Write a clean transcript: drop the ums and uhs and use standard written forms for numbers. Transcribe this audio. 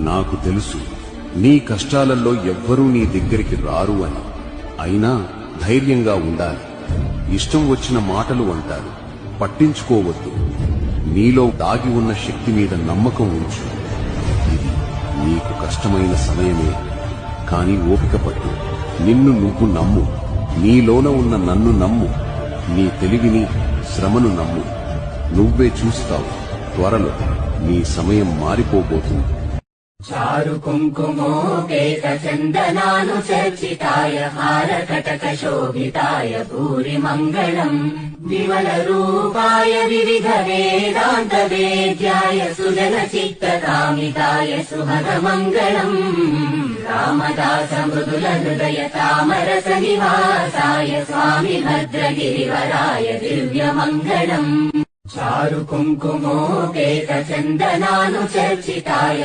నాకు తెలుసు నీ కష్టాలలో ఎవ్వరూ నీ దగ్గరికి రారు అని. అయినా ధైర్యంగా ఉండాలి. ఇష్టం వచ్చిన మాటలు అంటారు, పట్టించుకోవద్దు. నీలో దాగి ఉన్న శక్తి మీద నమ్మకం ఉంచు. ఇది నీకు కష్టమైన సమయమే, కాని ఓపిక పట్టు. నిన్ను నువ్వు నమ్ము. నీలోన ఉన్న నన్ను నమ్ము. నీ తెలివిని, శ్రమను నమ్ము. నువ్వే చూస్తావు, త్వరలో నీ సమయం మారిపోబోతుంది. చారు కుంకుమోపేత చందనాను చర్చితాయ హారకటక శోభితాయ భూరి మంగళం విమల రూపాయ వివిధ వేదాంత వేద్యాయ సుజన చిత్త కామితాయ శుభద మంగళం రామదాస మృదుల హృదయ తామరస నివాసాయ స్వామి భద్రగిరివరాయ దివ్య మంగళం చారు కుంకుమోపేత చందనాను చర్చితాయ